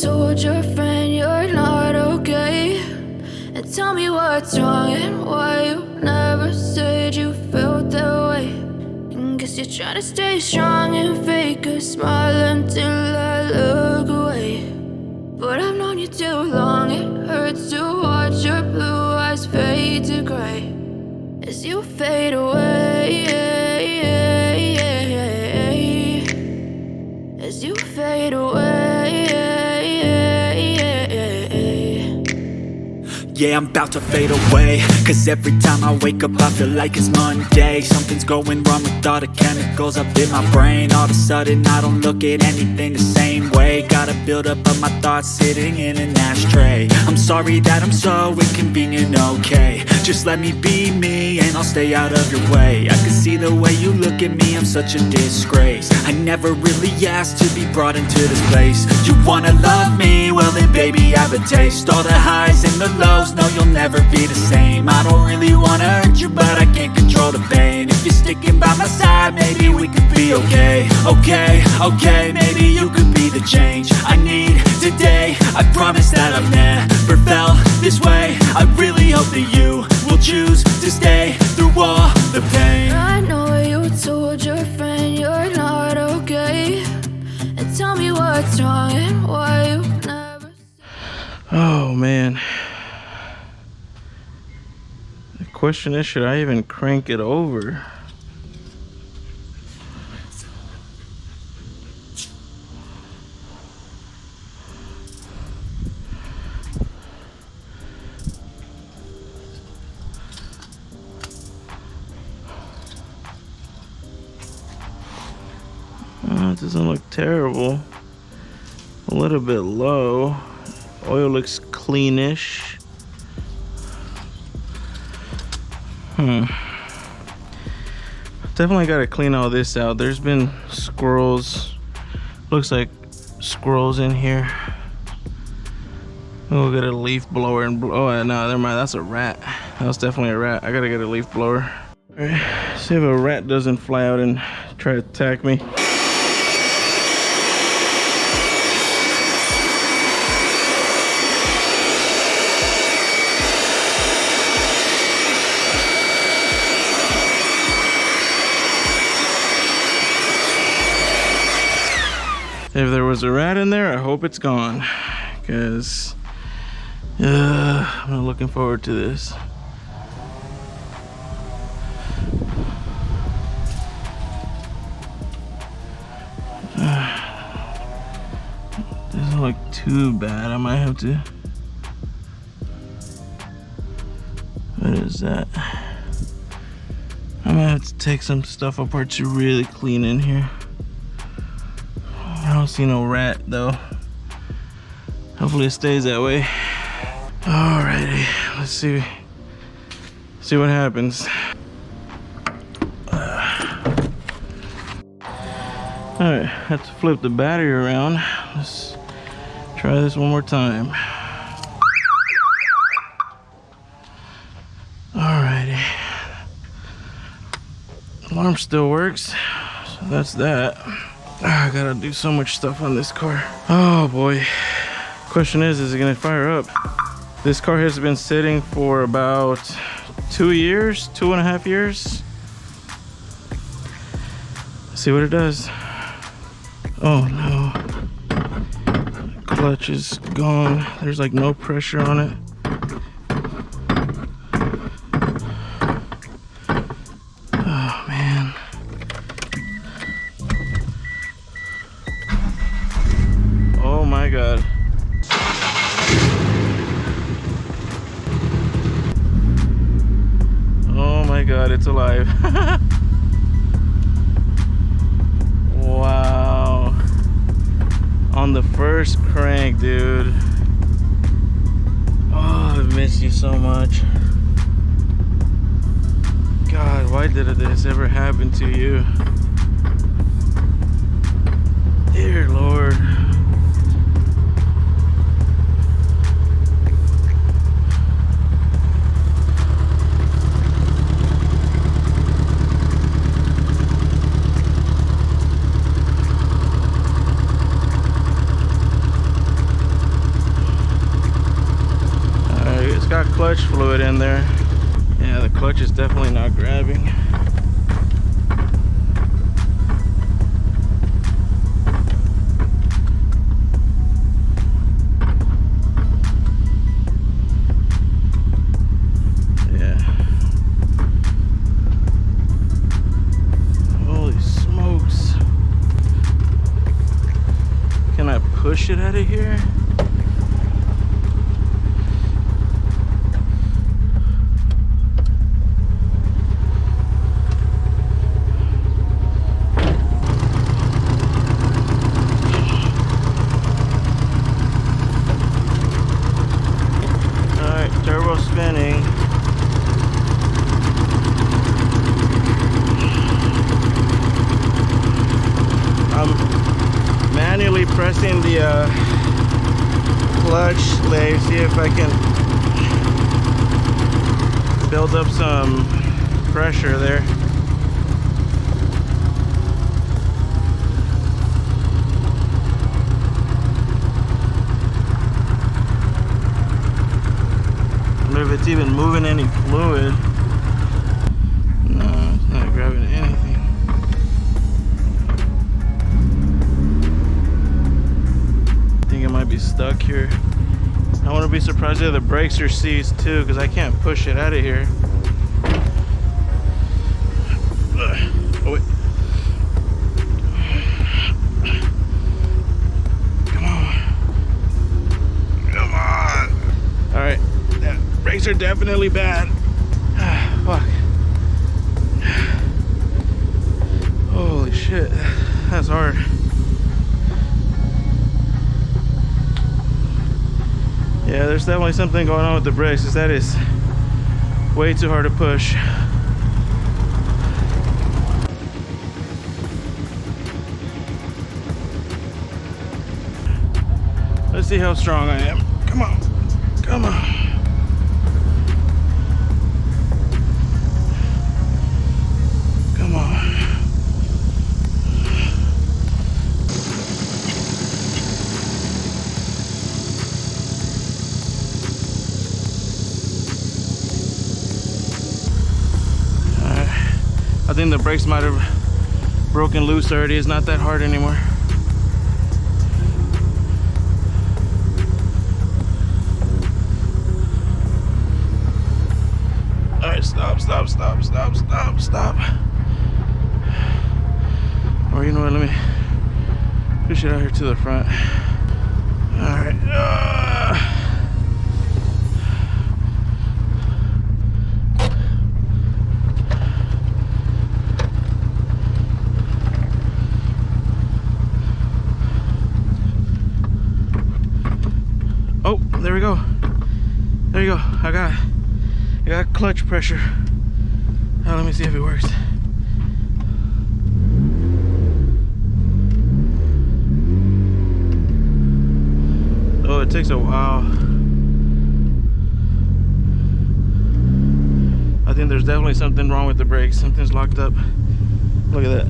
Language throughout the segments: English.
told your friend you're not okay, and tell me what's wrong and why you never said you felt that way. And guess you're trying to stay strong and fake a smile until I look away. But I've known you too long, it hurts to watch your blue eyes fade to gray as you fade away, as you fade away. Yeah, I'm about to fade away, cause every time I wake up I feel like it's Monday. Something's going wrong with all the chemicals up in my brain. All of a sudden I don't look at anything the same way. Gotta build up of my thoughts sitting in an ashtray. I'm sorry that I'm so inconvenient, okay. Just let me be me and I'll stay out of your way. I can see the way you look at me, I'm such a disgrace. I never really asked to be brought into this place. You wanna love me? Well then baby have a taste. All the highs and the lows, no you'll never be the same. I don't really wanna hurt you but I can't control the pain. If you're sticking by my side, maybe we could be okay. Okay, maybe you could be the change I need today. I promise that I've never felt this way. I really hope that you will choose to stay through all the pain. I know you told your friend you're not okay, and tell me what's wrong and why you never. Oh man. The question is, should I even crank it over? It doesn't look terrible. A little bit low. Oil looks cleanish. Definitely gotta clean all this out. There's been squirrels. Looks like squirrels in here. We'll get a leaf blower and blow. Oh no, never mind. That's a rat. That was definitely a rat. I gotta get a leaf blower. All right, see if a rat doesn't fly out and try to attack me. If there was a rat in there, I hope it's gone, because I'm not looking forward to this. Doesn't look too bad. I might have to. What is that? I might have to take some stuff apart to really clean in here. I don't see no rat though. Hopefully it stays that way. Alrighty, let's see what happens. Alright, have to flip the battery around. Let's try this one more time. Alrighty. Alarm still works, so that's that. I gotta do so much stuff on this car. Oh boy. Question is it gonna fire up? This car has been sitting for about 2 years, 2.5 years. Let's see what it does. Oh no. Clutch is gone. There's like no pressure on it. Oh man. Oh my god. Oh my god, it's alive. Wow. On the first crank, dude. Oh, I miss you so much. God, why did this ever happen to you? Dear Lord. clutch fluid in there. Yeah, the clutch is definitely not grabbing. Yeah. Holy smokes. Can I push it out of here? Turbo spinning. I'm manually pressing the clutch sleeve, see if I can build up some pressure there. If it's even moving any fluid. No, it's not grabbing anything. I think it might be stuck here. I wouldn't be surprised if the brakes are seized too, because I can't push it out of here. Oh wait. Come on. Come on. All right. Brakes are definitely bad. Fuck. Holy shit. That's hard. Yeah, there's definitely something going on with the brakes, because that is way too hard to push. Let's see how strong I am. Come on. Come on. I think the brakes might have broken loose already. It's not that hard anymore. All right, stop. Or you know what, let me push it out here to the front. All right. Oh, there we go. There you go. I got clutch pressure. Now let me see if it works. Oh, it takes a while. I think there's definitely something wrong with the brakes. Something's locked up. Look at that.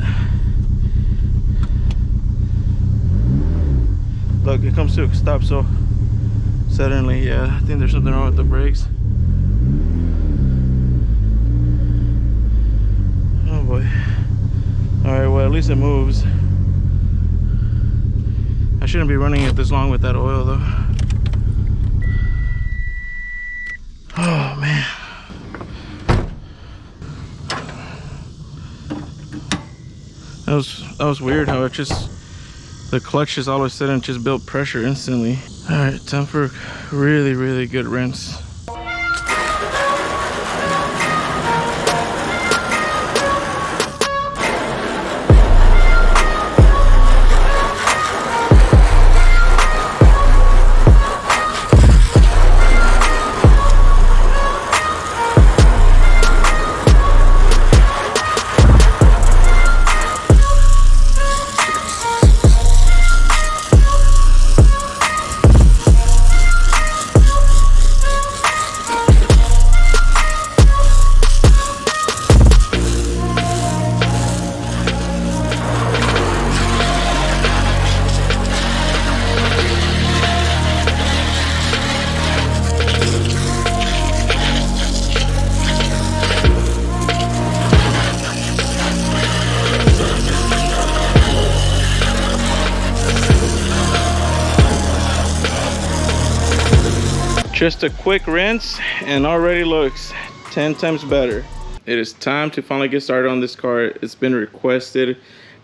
Look, it comes to a stop so suddenly. Yeah, I think there's something wrong with the brakes. Oh boy. Alright, well, at least it moves. I shouldn't be running it this long with that oil though. Oh man. That was weird how it just, the clutch just all of a sudden just built pressure instantly. All right, time for a really, really good rinse. Just a quick rinse and already looks 10 times better. It is time to finally get started on this car. It's been requested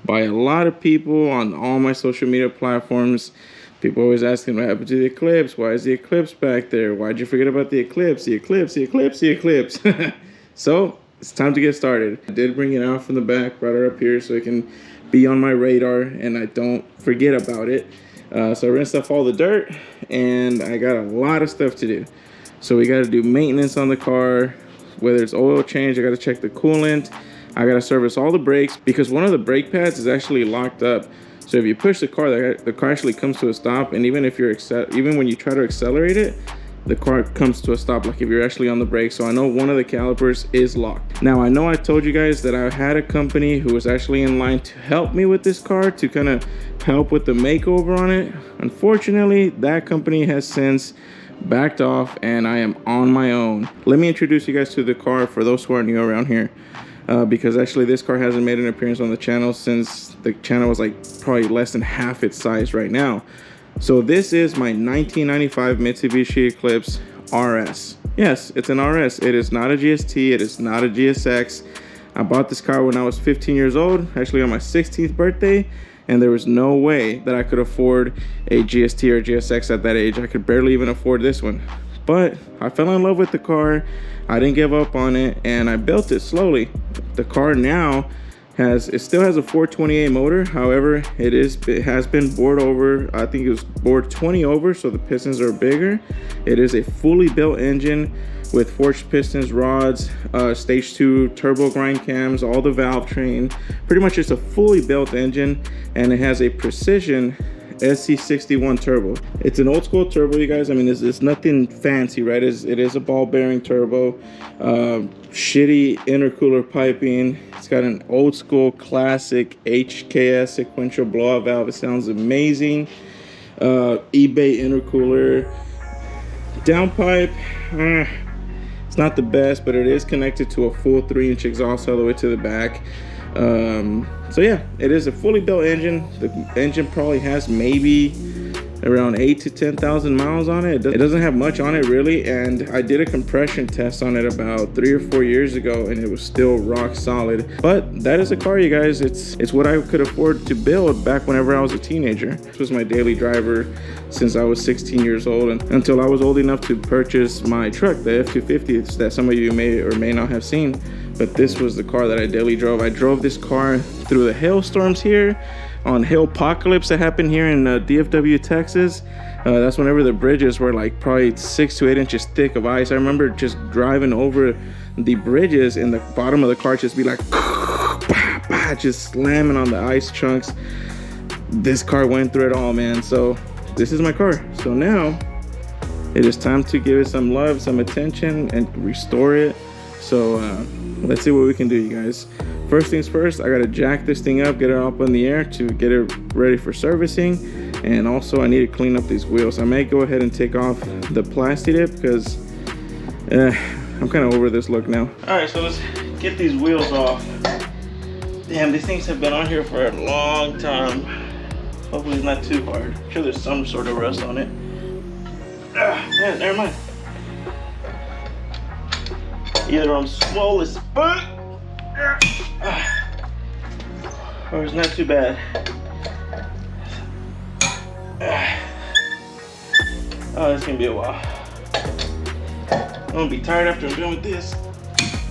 by a lot of people on all my social media platforms. People always asking what happened to the Eclipse. Why is the Eclipse back there? Why'd you forget about the Eclipse? The Eclipse, the Eclipse, the Eclipse. So it's time to get started. I did bring it out from the back, brought it up here so it can be on my radar and I don't forget about it. So I rinsed off all the dirt and I got a lot of stuff to do. So we got to do maintenance on the car, whether it's oil change, I got to check the coolant, I got to service all the brakes because one of the brake pads is actually locked up. So if you push the car actually comes to a stop, and even when you try to accelerate it, the car comes to a stop, like if you're actually on the brake. So I know one of the calipers is locked. Now I know I told you guys that I had a company who was actually in line to help me with this car, to kind of help with the makeover on it. Unfortunately, that company has since backed off and I am on my own. Let me introduce you guys to the car for those who are new around here. Because actually this car hasn't made an appearance on the channel since the channel was like probably less than half its size right now. So this is my 1995 Mitsubishi Eclipse RS. Yes, it's an RS. It is not a GST. It is not a GSX. I bought this car when I was 15 years old, actually on my 16th birthday, and there was no way that I could afford a GST or GSX at that age. I could barely even afford this one. But I fell in love with the car. I didn't give up on it, and I built it slowly. The car now still has a 428 motor. However, it has been bored over. I think it was bored 20 over, so the pistons are bigger. It is a fully built engine with forged pistons, rods, stage 2 turbo grind cams, all the valve train. Pretty much it's a fully built engine, and it has a precision SC61 turbo. It's an old school turbo, you guys. I mean, it's nothing fancy, right? It is a ball bearing turbo. Shitty intercooler piping. It's got an old school classic HKS sequential blowout valve. It sounds amazing. eBay intercooler. Downpipe, it's not the best, but it is connected to a full 3-inch exhaust all the way to the back. So yeah, it is a fully built engine. The engine probably has maybe around 8,000 to 10,000 miles on it. It doesn't have much on it really, and I did a compression test on it about 3 or 4 years ago and it was still rock solid. But that is a car, you guys. It's what I could afford to build back whenever I was a teenager. This was my daily driver since I was 16 years old, and until I was old enough to purchase my truck, the F-250 that some of you may or may not have seen. But this was the car that I daily drove. I drove this car through the hailstorms here on Hailpocalypse that happened here in DFW, Texas. That's whenever the bridges were like probably 6 to 8 inches thick of ice. I remember just driving over the bridges and the bottom of the car just be like just slamming on the ice chunks. This car went through it all, man. So this is my car. So now it is time to give it some love, some attention, and restore it. So let's see what we can do, you guys. First things first, I gotta jack this thing up, get it up in the air to get it ready for servicing. And also I need to clean up these wheels. I may go ahead and take off the Plasti dip because I'm kind of over this look now. All right, so let's get these wheels off. Damn, these things have been on here for a long time. Hopefully it's not too hard. I'm sure there's some sort of rust on it. Yeah, never mind. Either I'm swole as fuck, or it's not too bad. Oh, it's gonna be a while. I'm gonna be tired after I'm done with this.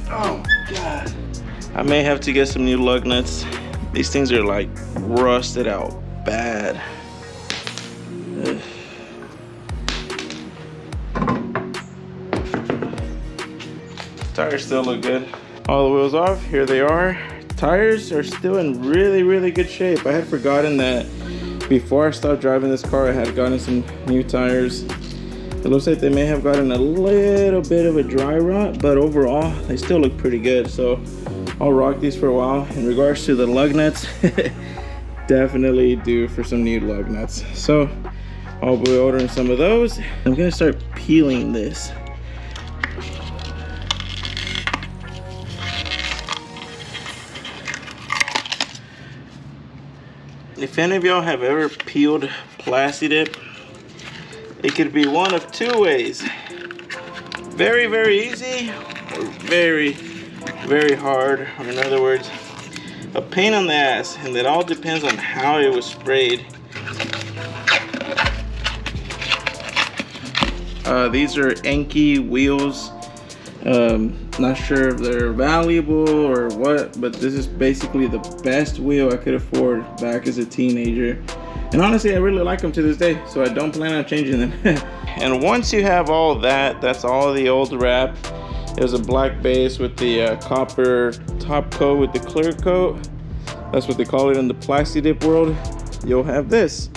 Oh God. I may have to get some new lug nuts. These things are like rusted out bad. Ugh. Tires still look good. All the wheels off, here they are. Tires are still in really good shape. I had forgotten that before I stopped driving this car, I had gotten some new tires. It looks like they may have gotten a little bit of a dry rot, but overall, they still look pretty good. So I'll rock these for a while. In regards to the lug nuts, definitely due for some new lug nuts. So I'll be ordering some of those. I'm gonna start peeling this. If any of y'all have ever peeled Plasti dip, It could be one of two ways. Very, very easy, or very, very hard. Or in other words, a pain on the ass, and it all depends on how it was sprayed. These are Enki wheels. Not sure if they're valuable or what, but this is basically the best wheel I could afford back as a teenager. And honestly, I really like them to this day, so I don't plan on changing them. And once you have all that, that's all the old wrap. There's a black base with the copper top coat with the clear coat. That's what they call it in the Plasti dip world. You'll have this.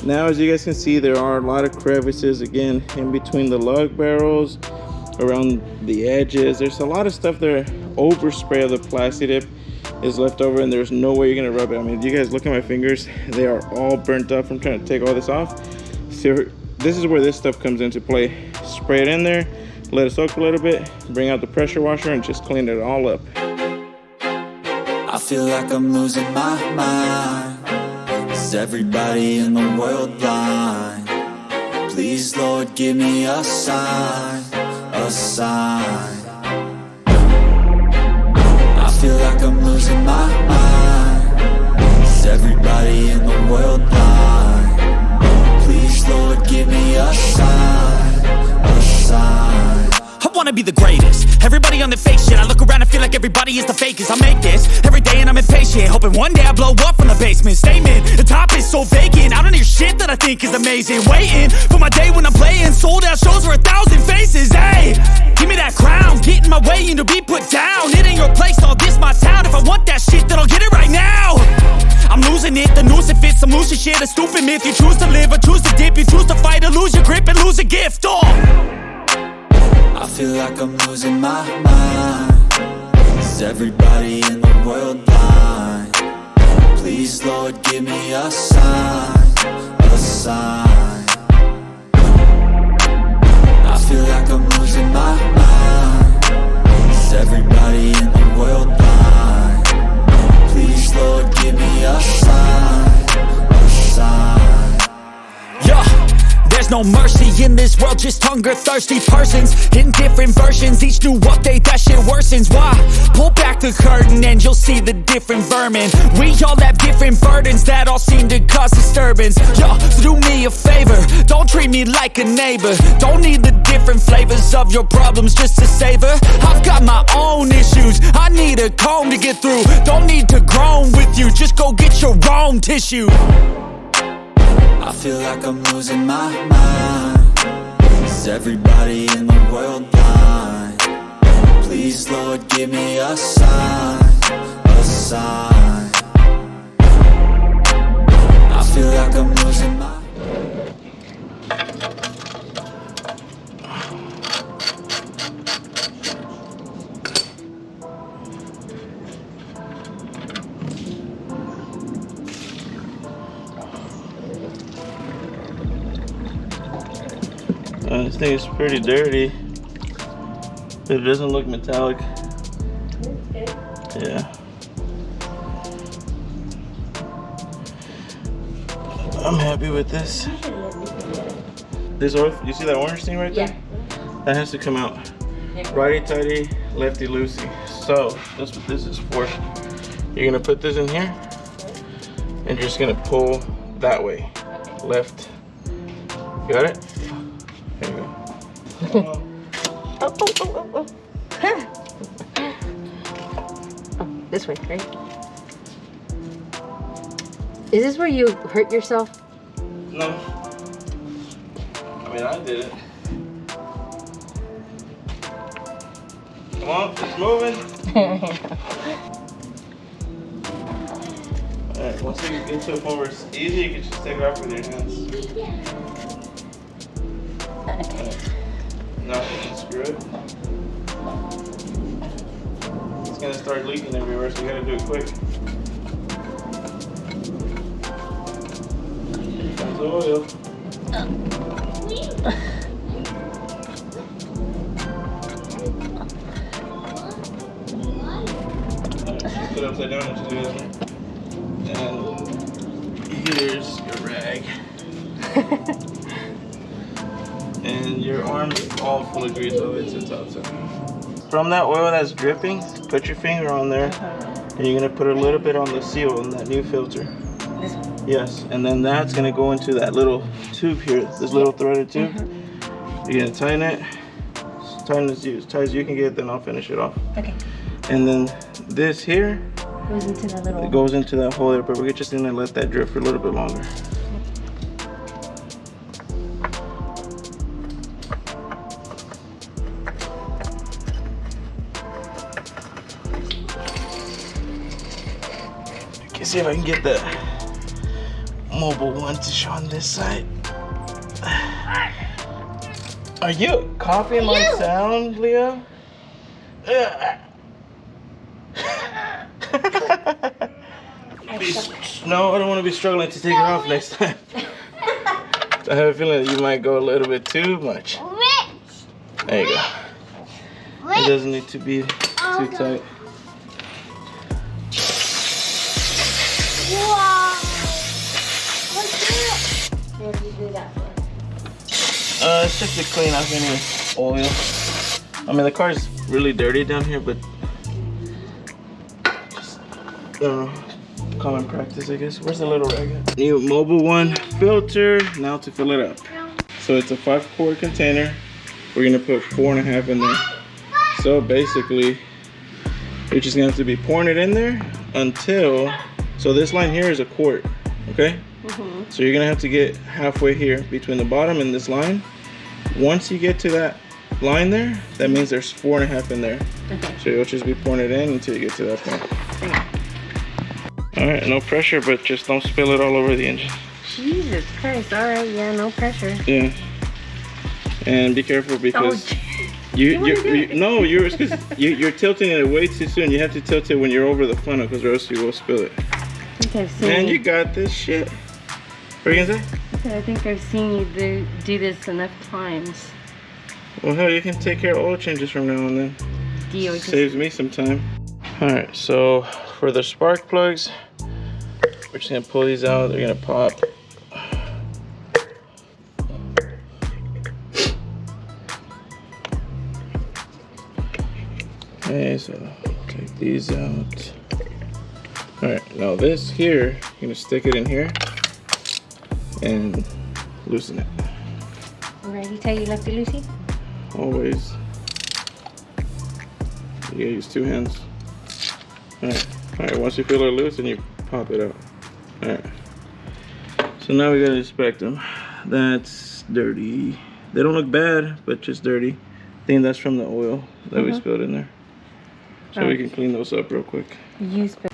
Now, as you guys can see, there are a lot of crevices again in between the lug barrels, around the edges. There's a lot of stuff there. Overspray of the Plasti dip is left over, and there's no way you're gonna rub it. I mean, if you guys look at my fingers, they are all burnt up from trying to take all this off. So this is where this stuff comes into play. Spray it in there, let it soak a little bit, bring out the pressure washer, and just clean it all up. I feel like I'm losing my mind. Is everybody in the world blind? Please, Lord, give me a sign, a sign. I feel like I'm losing my mind. Is everybody in the world blind? Please, Lord, give me a sign, a sign. I wanna be the greatest. Everybody on the fake shit. I look around and feel like everybody is the fakest. I make this every day and I'm impatient, hoping one day I blow up from the basement. Statement, the top is so vacant. I don't hear shit that I think is amazing. Waiting for my day when I'm playing sold out shows for 1,000 faces. Hey, give me that crown, get in my way and to be put down. It ain't your place, all this my town. If I want that shit, then I'll get it right now. I'm losing it, the noose it fits. I'm losing shit, a stupid myth. You choose to live or choose to dip. You choose to fight or lose your grip and lose a gift. I feel like I'm losing my mind. Is everybody in the world blind? Please, Lord, give me a sign, a sign. I feel like I'm losing my mind. Is everybody in the world blind? Please, Lord, give me a sign, a sign. Yeah. There's no mercy in this world, just hunger-thirsty persons in different versions. Each new update, that shit worsens. Why? Pull back the curtain and you'll see the different vermin. We all have different burdens that all seem to cause disturbance. Yo, so do me a favor, don't treat me like a neighbor. Don't need the different flavors of your problems just to savor. I've got my own issues, I need a comb to get through. Don't need to groan with you, just go get your own tissue. I feel like I'm losing my mind. Is everybody in the world blind? Please, Lord, give me a sign, a sign. I feel like I'm losing my This thing is pretty dirty. It doesn't look metallic. Yeah. I'm happy with this. This oil, you see that orange thing right there? That has to come out. Righty tighty, lefty loosey. So that's what this is for. You're gonna put this in here and you're just gonna pull that way. Left. Got it? There you go. Oh. Oh, this way, right? Is this where you hurt yourself? No. I mean, I did it. Come on, it's moving. Alright, once you get to a point where it's easy, you can just take it off with your hands. Alright. Now you can screw it. It's gonna start leaking everywhere, so you gotta do it quick. Here comes the oil. Put it upside down and just do that. And here's your rag. and your arm's all full of grease all the way to the top side. From that oil that's dripping, put your finger on there, and you're gonna put a little bit on the seal in that new filter. This one? Yes, and then that's gonna go into that little tube here, this little threaded tube. You're gonna tighten it, tighten as tight as you can get, then I'll finish it off. Okay. And then this here Goes into that little... it goes into that hole there, but we're just gonna let that drip for a little bit longer. Okay, see if I can get the mobile one to show on this side. Are you copying my sound, Leo? No, I don't want to be struggling to take it off next time. I have a feeling that you might go a little bit too much. There you go. It doesn't need to be too tight. What do you do that for? It's just to clean off any oil. I mean, the car's really dirty down here, but just, I don't know, common practice, I guess. Where's the little rag at? New mobile one filter, now to fill it up. So it's a 5-quart container. We're gonna put 4.5 in there. So basically, you're just gonna have to be pouring it in there until, so this line here is a quart, okay? So you're gonna have to get halfway here between the bottom and this line. Once you get to that line there, that means there's 4.5 in there. Okay. So you'll just be pouring it in until you get to that point. All right, no pressure, but just don't spill it all over the engine. Jesus Christ, alright, yeah, no pressure. Yeah. And be careful because you're tilting it way too soon. You have to tilt it when you're over the funnel because or else you will spill it. Okay, so Man, you got this shit. What are you gonna say? I think I've seen you do this enough times. Well, hell, you can take care of oil changes from now on then. Saves me some time. All right, so for the spark plugs, we're just gonna pull these out. They're gonna pop. Okay, so take these out. All right, now this here, you're gonna stick it in here and loosen it. Alrighty, tell you lefty loosey? Always. You gotta use 2 hands. Alright, once you feel it loose, then you pop it out. Alright. So now we gotta inspect them. That's dirty. They don't look bad, but just dirty. I think that's from the oil that we spilled in there. So we can clean those up real quick.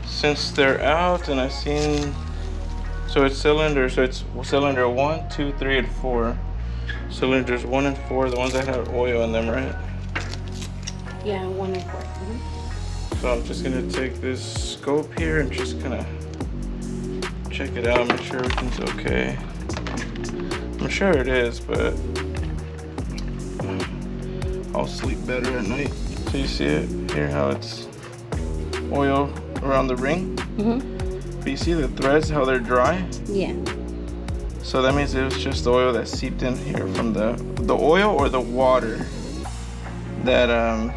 Since they're out and I've seen, so it's cylinder 1, 2, 3, and 4. Cylinders 1 and 4, the ones that have oil in them, right? Yeah, 1 and 4. So I'm just gonna take this scope here and just kind of check it out, make sure everything's okay. I'm sure it is, but I'll sleep better at night. So you see it here, how it's oil around the ring? But you see the threads, how they're dry? Yeah. So that means it was just the oil that seeped in here from the oil or the water that, all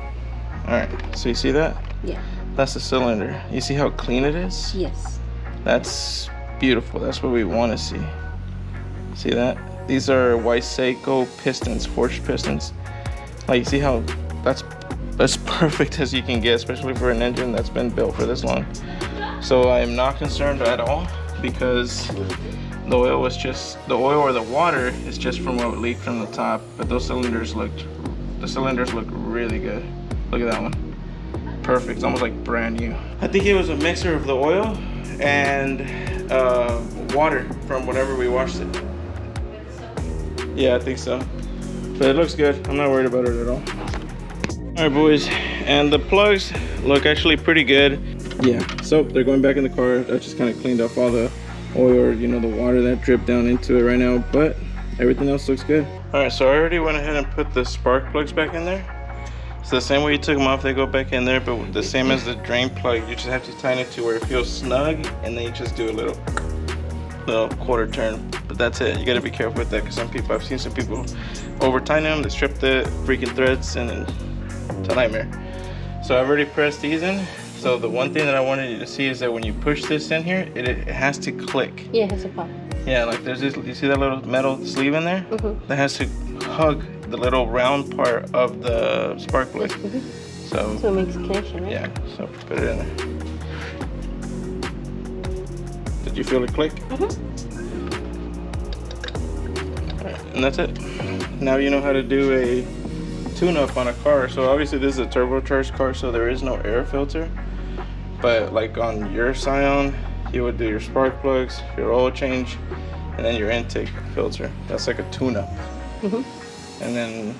right, so you see that? Yeah. That's the cylinder. You see how clean it is? Yes. That's beautiful. That's what we want to see. See that? These are Wiseco pistons, forged pistons. Like, you see how that's as perfect as you can get, especially for an engine that's been built for this long. So I am not concerned at all because the oil was just, the oil or the water is just from what leaked from the top, but those cylinders look really good. Look at that one. Perfect, it's almost like brand new. I think it was a mixer of the oil and water from whenever we washed it. Yeah, I think so. But it looks good. I'm not worried about it at all. All right, boys, and the plugs look actually pretty good. Yeah, so they're going back in the car. I just kind of cleaned off all the oil, or the water that dripped down into it right now, but everything else looks good. All right, so I already went ahead and put the spark plugs back in there. So the same way you took them off, they go back in there, but the same as the drain plug, you just have to tighten it to where it feels snug, and then you just do a little. little quarter turn, but that's it. You gotta be careful with that because I've seen some people over tighten them, they strip the freaking threads, and then it's a nightmare. So I've already pressed these in. So the one thing that I wanted you to see is that when you push this in here, it has to click. Yeah, it has a pop. Yeah, like there's this, you see that little metal sleeve in there? Mm-hmm. That has to hug the little round part of the spark plug. Mm-hmm. So it makes a connection, right? Yeah, so put it in there. Did you feel it click? Mm-hmm. Alright, and that's it. Now you know how to do a tune-up on a car. So obviously this is a turbocharged car, so there is no air filter. But like on your Scion, you would do your spark plugs, your oil change, and then your intake filter. That's like a tune-up. Mm-hmm. And then,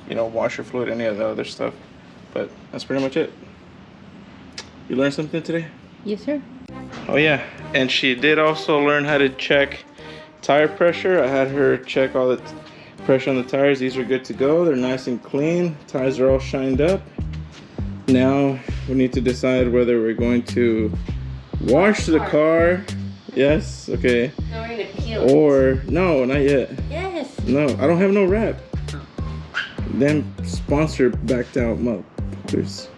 you know, washer fluid, any of the other stuff. But that's pretty much it. You learned something today? Yes, sir. Oh yeah, and she did also learn how to check tire pressure. I had her check all the pressure on the tires. These are good to go. They're nice and clean. Tires are all shined up. Now we need to decide whether we're going to wash the car. Yes, okay. Now we're gonna peel. Or no, not yet. Yes. No, I don't have no wrap. Then sponsor backed out, motherfuckers.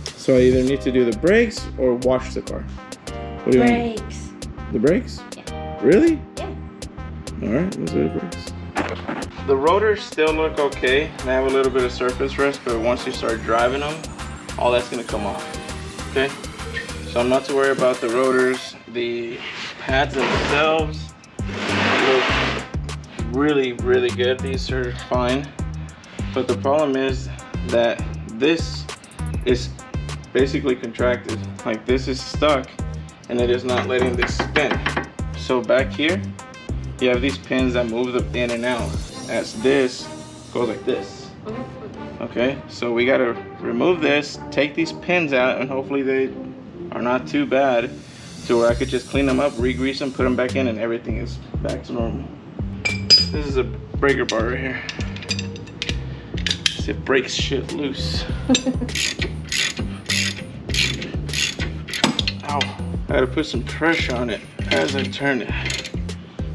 So I either need to do the brakes or wash the car. What do you want? Brakes. The brakes? Yeah. Really? Yeah. All right, let's do the brakes. The rotors still look okay. They have a little bit of surface rust, but once you start driving them, all that's gonna come off. Okay? So I'm not to worry about the rotors. The pads themselves look really, really good. These are fine. But the problem is that this is basically contracted. Like this is stuck and it is not letting this spin. So back here, you have these pins that move in and out as this goes like this. Okay, so we gotta remove this, take these pins out, and hopefully they are not too bad to where I could just clean them up, re-grease them, put them back in, and everything is back to normal. This is a breaker bar right here. It breaks shit loose. Ow. I gotta put some pressure on it as I turn it.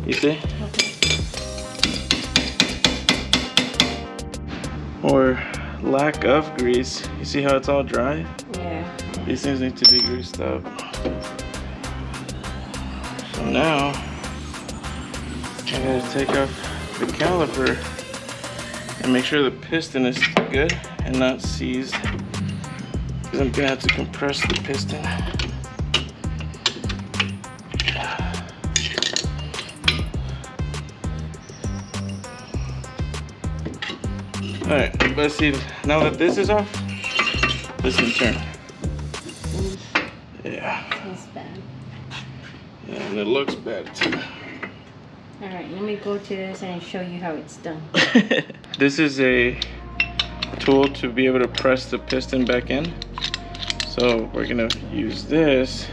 You see? Or lack of grease. You see how it's all dry? Yeah. These things need to be greased up. So now, I gotta take off the caliper and make sure the piston is good and not seized, because I'm gonna have to compress the piston. Alright, let's see. Now that this is off, this can turn. Yeah. That's bad. Yeah, and it looks bad too. Alright, let me go to this and show you how it's done. This is a tool to be able to press the piston back in. So we're gonna use this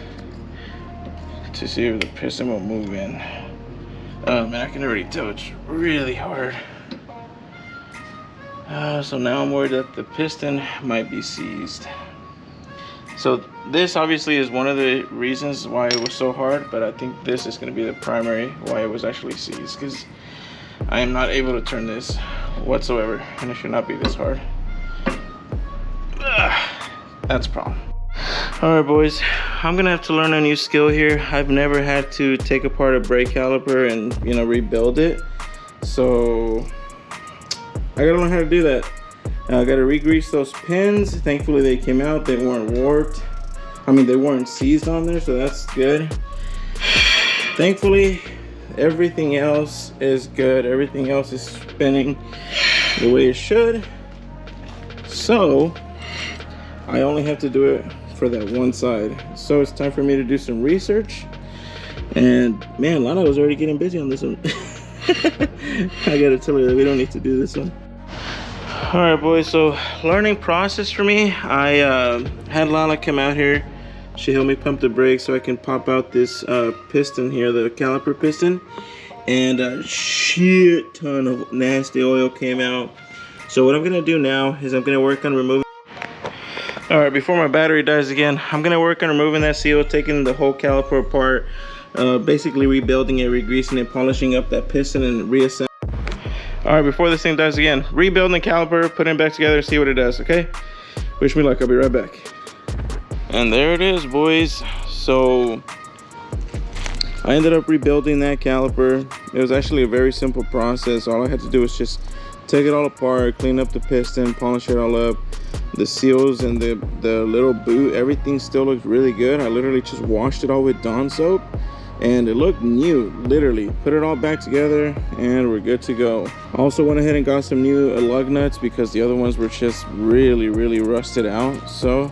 to see if the piston will move in. Oh man, I can already tell it's really hard. So now I'm worried that the piston might be seized. So this obviously is one of the reasons why it was so hard, but I think this is going to be the primary why it was actually seized, because I am not able to turn this whatsoever, and it should not be this hard. That's a problem. Alright boys, I'm gonna have to learn a new skill here. I've never had to take apart a brake caliper and, you know, rebuild it. So I gotta learn how to do that. I gotta re-grease those pins. Thankfully they came out, they weren't warped. I mean, they weren't seized on there, so that's good. Thankfully, everything else is good. Everything else is spinning the way it should. So I only have to do it for that one side. So it's time for me to do some research. And man, Lana was already getting busy on this one. I gotta tell her that we don't need to do this one. All right, boys, so learning process for me. I had Lala come out here. She helped me pump the brakes so I can pop out this piston here, the caliper piston. And a shit ton of nasty oil came out. So what I'm gonna do now is I'm gonna work on removing. All right, before my battery dies again, I'm gonna work on removing that seal, taking the whole caliper apart, basically rebuilding it, re-greasing it, polishing up that piston, and reassembling. All right, before this thing dies again, rebuilding the caliper, putting it back together, and see what it does, okay? Wish me luck, I'll be right back. And there it is, boys. So I ended up rebuilding that caliper. It was actually a very simple process. All I had to do was just take it all apart, clean up the piston, polish it all up. The seals and the little boot, everything still looks really good. I literally just washed it all with Dawn soap and it looked new. Literally put it all back together and we're good to go. I also went ahead and got some new lug nuts because the other ones were just really rusted out. So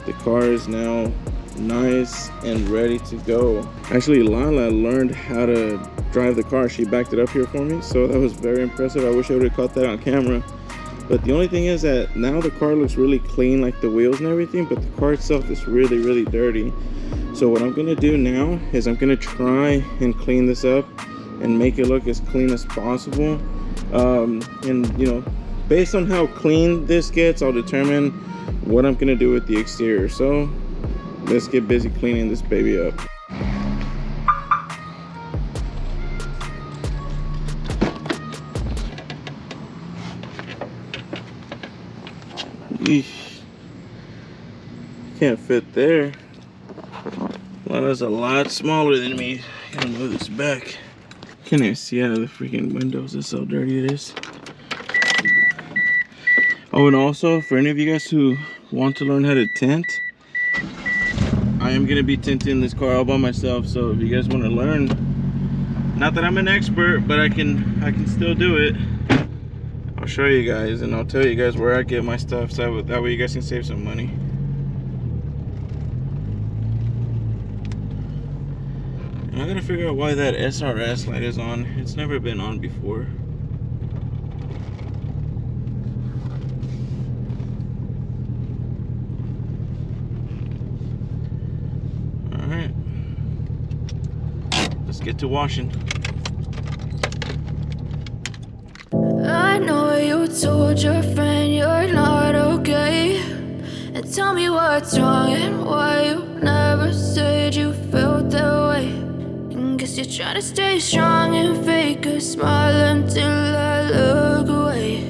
the car is now nice and ready to go. Actually, Lala learned how to drive the car. She backed it up here for me, so that was very impressive. I wish I would have caught that on camera. But the only thing is that now the car looks really clean, like the wheels and everything, but the car itself is really dirty. So what I'm gonna do now is I'm gonna try and clean this up and make it look as clean as possible. And you know, based on how clean this gets, I'll determine what I'm gonna do with the exterior. So let's get busy cleaning this baby up. Eesh. Can't fit there. Lana's a lot smaller than me. Gotta move this back. Can't even see out of the freaking windows. That's how dirty it is. Oh, and also for any of you guys who want to learn how to tint, I am gonna be tinting this car all by myself. So if you guys want to learn, not that I'm an expert, but I can still do it. I'll show you guys and I'll tell you guys where I get my stuff, so that way you guys can save some money. And I gotta figure out why that SRS light is on. It's never been on before. Alright, let's get to washing. I know you told your friend you're not okay, and tell me what's wrong and why you never said you felt that way. And guess you're trying to stay strong and fake a smile until I look away.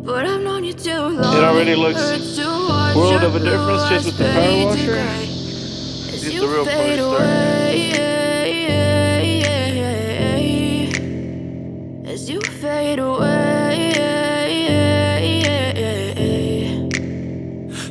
But I've known you too long. It already looks world of a difference just with the power washer. As It's you the real fade party away, as you fade away.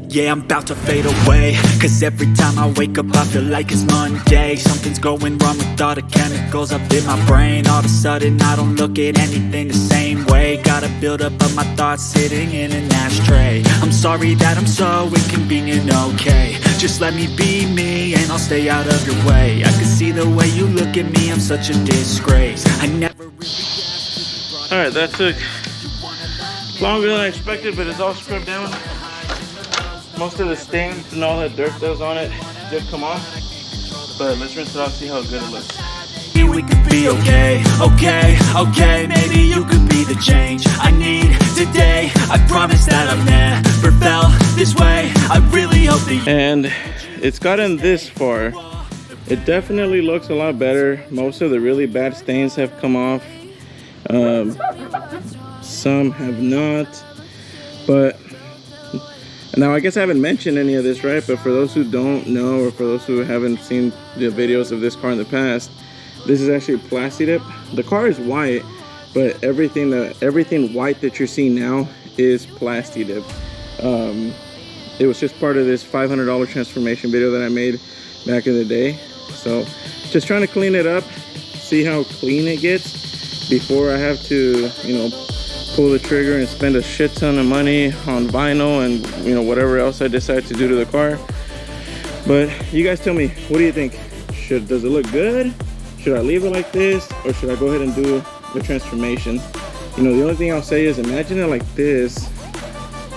Yeah, I'm about to fade away, cause every time I wake up I feel like it's Monday. Something's going wrong with all the chemicals up in my brain. All of a sudden I don't look at anything the same way. Got a buildup of my thoughts sitting in an ashtray. I'm sorry that I'm so inconvenient, okay. Just let me be me and I'll stay out of your way. I can see the way you look at me, I'm such a disgrace. I never really asked. Alright, that took longer than I expected, but it's all scrubbed down. Most of the stains and all that dirt that was on it did come off. But let's rinse it off, see how good it looks. We could be okay, okay. Maybe you could be the change I need today. I promise that I've never felt this way. I really hope that you. And it's gotten this far. It definitely looks a lot better. Most of the really bad stains have come off. Some have not. But now I guess I haven't mentioned any of this, right? But for those who don't know, or for those who haven't seen the videos of this car in the past, this is actually Plasti dip. The car is white, but everything white that you're seeing now is Plasti dip. It was just part of this $500 transformation video that I made back in the day. So just trying to clean it up, see how clean it gets before I have to, you know, pull the trigger and spend a shit ton of money on vinyl and, you know, whatever else I decide to do to the car. But you guys tell me, what do you think? Does it look good? Should I leave it like this, or should I go ahead and do the transformation? You know, the only thing I'll say is imagine it like this,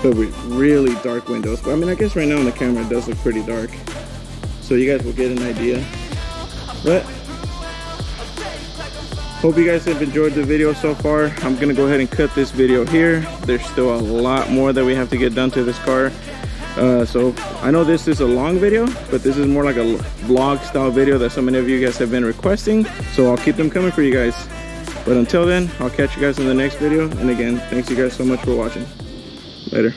but with really dark windows. But I mean, I guess right now on the camera it does look pretty dark, so you guys will get an idea. But hope you guys have enjoyed the video so far. I'm gonna go ahead and cut this video here. There's still a lot more that we have to get done to this car. So I know this is a long video, but this is more like a vlog style video that so many of you guys have been requesting. So I'll keep them coming for you guys. But until then, I'll catch you guys in the next video. And again, thanks you guys so much for watching. Later.